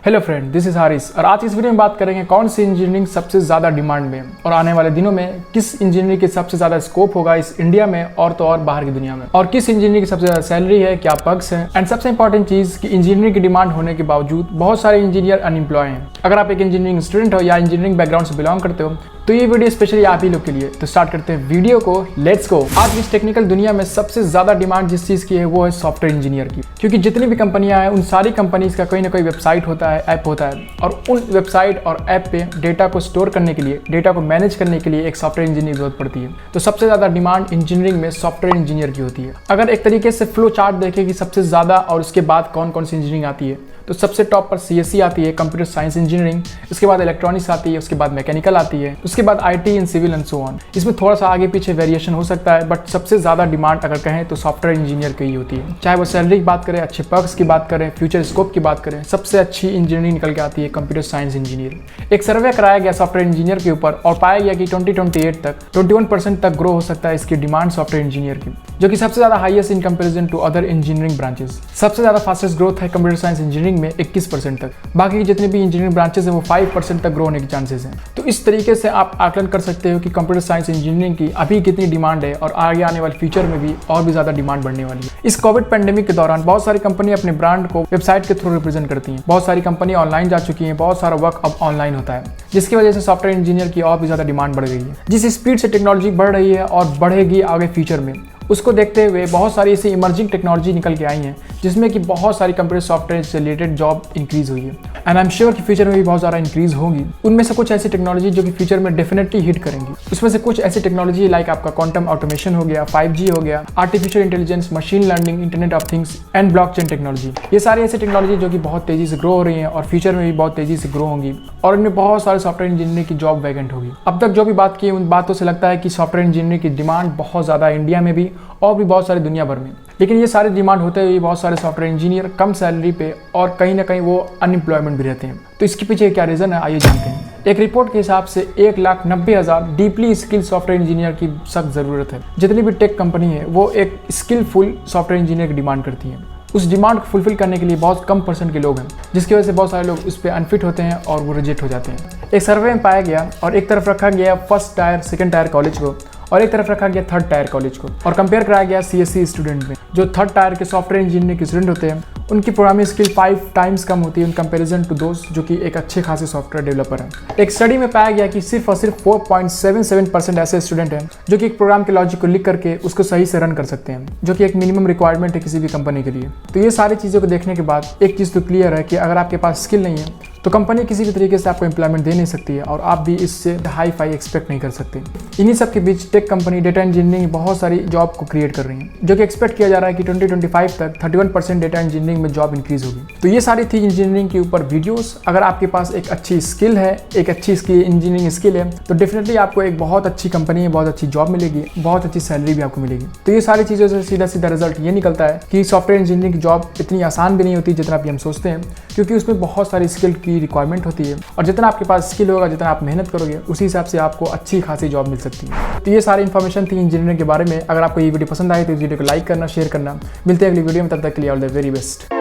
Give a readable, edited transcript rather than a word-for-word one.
Hello friend, this is Haris और आज इस वीडियो में बात करेंगे कौन सी इंजीनियरिंग सबसे ज़्यादा डिमांड में और आने वाले दिनों में किस इंजीनियरिंग की सबसे ज़्यादा स्कोप होगा इस इंडिया में और तो और बाहर की दुनिया में, और किस इंजीनियरिंग की सबसे ज़्यादा सैलरी है, क्या पग्स हैं, एंड सबसे इंपॉर्टेंट चीज़ कि इंजीनियरिंग की डिमांड होने के बावजूद बहुत सारे इंजीनियर अनएम्प्लॉय हैं। अगर आप एक इंजीनियरिंग स्टूडेंट हो या इंजीनियरिंग बैकग्राउंड से बिलोंग करते हो तो ये वीडियो स्पेशली आप ही लोग के लिए। तो स्टार्ट करते हैं वीडियो को, लेट्स गो। आज की इस टेक्निकल दुनिया में सबसे ज़्यादा डिमांड जिस चीज़ की है वो है सॉफ्टवेयर इंजीनियर की, क्योंकि जितनी भी कंपनियां हैं उन सारी कंपनीज का कोई ना कोई वेबसाइट होता है, ऐप होता है, और उन वेबसाइट और ऐप पे डेटा को स्टोर करने के लिए, डेटा को मैनेज करने के लिए एक सॉफ्टवेयर इंजीनियर की जरूरत पड़ती है। तो सबसे ज़्यादा डिमांड इंजीनियरिंग में सॉफ्टवेयर इंजीनियर की होती है। अगर एक तरीके से फ्लो चार्ट देखें कि सबसे ज़्यादा और उसके बाद कौन कौन सी इंजीनियरिंग आती है, तो सबसे टॉप पर CSE आती है, कंप्यूटर साइंस इंजीनियरिंग, उसके बाद इलेक्ट्रॉनिक्स आती है, उसके बाद मैकेनिकल आती है, उसके बाद IT and civil and so on. इसमें थोड़ा सा आगे पीछे वेरिएशन हो सकता है, बट सबसे ज़्यादा डिमांड अगर कहें तो सॉफ्टवेयर इंजीनियर की ही होती है। चाहे वो सैलरी की बात करें, अच्छे पर्क्स की बात करें, फ्यूचर स्कोप की बात करें, सबसे अच्छी इंजीनियरिंग निकल के आती है कंप्यूटर साइंस इंजीनियर। एक सर्वे कराया गया सॉफ्टवेयर इंजीनियर के ऊपर और पाया गया कि 2028 तक 21% तक ग्रो हो सकता है इसकी डिमांड सॉफ्टवेयर इंजीनियर की, जो कि सबसे ज़्यादा highest in comparison to other engineering branches. सबसे ज़्यादा फास्टेस्ट ग्रोथ है कंप्यूटर साइंस इंजीनियरिंग में 21% तक। बाकी की जितने भी इंजीनियरिंग ब्रांचेस हैं वो 5% तक ग्रो होने के चांसेस हैं। तो इस तरीके से आप आकलन कर सकते हो कि कंप्यूटर साइंस इंजीनियरिंग की अभी कितनी डिमांड है और आगे आने वाले फ्यूचर में भी और भी ज़्यादा डिमांड बढ़ने वाली है। इस कोविड पैंडेमिक के दौरान बहुत सारी कंपनी अपने ब्रांड को वेबसाइट के थ्रू रिप्रेजेंट करती हैं। बहुत सारी कंपनी ऑनलाइन जा चुकी हैं, बहुत सारा वर्क अब ऑनलाइन होता है, जिसकी वजह से सॉफ्टवेयर इंजीनियर की और भी ज़्यादा डिमांड बढ़ गई है। जिस स्पीड से टेक्नोलॉजी बढ़ रही है और बढ़ेगी आगे फ्यूचर में, उसको देखते हुए बहुत सारी ऐसी इमर्जिंग टेक्नोलॉजी निकल के आई हैं जिसमें कि बहुत सारी कंप्यूटर सॉफ्टवेयर से रिलेटेड जॉब इंक्रीज हुई है, एंड आई एम श्योर कि फ्यूचर में भी बहुत ज़्यादा इंक्रीज होगी। उनमें से कुछ ऐसी टेक्नोलॉजी जो कि फ्यूचर में डेफिनेटली हिट करेंगी। उसमें से कुछ ऐसी टेक्नोलॉजी लाइक आपका क्वांटम ऑटोमेशन हो गया, 5G हो गया, artificial intelligence, machine learning, internet of things and blockchain technology. ये सारी ऐसी टेक्नोलॉजी जो कि बहुत तेज़ी से ग्रो हो रही हैं और फ्यूचर में भी बहुत तेज़ी से ग्रो होंगी, और इनमें बहुत सारे सॉफ्टवेयर इंजीनियर की जॉब वैकेंट होगी। अब तक जो भी बात की उन बातों से लगता है कि सॉफ्टवेयर इंजीनियर की डिमांड बहुत ज़्यादा इंडिया में भी और भी बहुत सारी दुनिया भर में। लेकिन ये सारी डिमांड होते हुए बहुत सारे सॉफ्टवेयर इंजीनियर कम सैलरी पे और कहीं ना कहीं वो अनएम्प्लॉयमेंट भी रहते हैं। तो इसके पीछे क्या रीज़न है, आइए जानते हैं। एक रिपोर्ट के हिसाब से 1,90,000 डीपली स्किल सॉफ्टवेयर इंजीनियर की सख्त ज़रूरत है। जितनी भी टेक कंपनी है वो एक स्किलफुल सॉफ्टवेयर इंजीनियर की डिमांड करती है। उस डिमांड को फुलफिल करने के लिए बहुत कम परसेंट के लोग हैं, जिसकी वजह से बहुत सारे लोग उस पर अनफिट होते हैं और वो रिजेक्ट हो जाते हैं। एक सर्वे में पाया गया और एक तरफ रखा गया first tier, second tier college को, और एक तरफ रखा गया थर्ड टायर कॉलेज को, और कंपेयर कराया गया CSE स्टूडेंट में। जो थर्ड टायर के सॉफ्टवेयर इंजीनियर के स्टूडेंट होते हैं उनकी प्रोग्रामिंग स्किल 5 टाइम्स कम होती है इन कंपैरिजन टू दोस्त जो कि एक अच्छे खासे सॉफ्टवेयर डेवलपर हैं। एक स्टडी में पाया गया कि सिर्फ और सिर्फ 4.77% ऐसे स्टूडेंट हैं जो कि एक प्रोग्राम के लॉजिक को लिख करके उसको सही से रन कर सकते हैं, जो कि एक मिनिमम रिक्वायरमेंट है किसी भी कंपनी के लिए। तो ये सारी चीज़ों को देखने के बाद एक चीज़ तो क्लियर है कि अगर आपके पास स्किल नहीं है तो कंपनी किसी भी तरीके से आपको एम्प्लॉयमेंट दे नहीं सकती है, और आप भी इससे हाई फाई एक्सपेक्ट नहीं कर सकते। इन्हीं सब के बीच टेक कंपनी डेटा इंजीनियरिंग बहुत सारी जॉब को क्रिएट कर रही हैं, जो कि एक्सपेक्ट किया जा रहा है कि 2025 तक 31% डेटा इंजीनियरिंग में जॉब इंक्रीज होगी। तो ये सारी थी इंजीनियरिंग के ऊपर वीडियोस। अगर आपके पास एक अच्छी स्किल है, एक अच्छी इंजीनियरिंग स्किल है, तो डेफिनेटली आपको एक बहुत अच्छी कंपनी में बहुत अच्छी जॉब मिलेगी, बहुत अच्छी सैलरी भी आपको मिलेगी। तो ये सारी चीज़ों से सीधा सीधा रिजल्ट ये निकलता है कि सॉफ्टवेयर इंजीनियरिंग की जॉब इतनी आसान भी नहीं होती जितना भी हम सोचते हैं, क्योंकि उसमें बहुत सारी स्किल की रिक्वायरमेंट होती है, और जितना आपके पास स्किल होगा, जितना आप मेहनत करोगे, उसी हिसाब से आपको अच्छी खासी जॉब मिल सकती है। तो ये सारी इन्फॉर्मेशन थी इंजीनियरिंग के बारे में। अगर आपको ये वीडियो पसंद आए तो इस वीडियो को लाइक करना, शेयर करना। मिलते हैं अगली वीडियो में, तब तक के लिए ऑल द वेरी बेस्ट।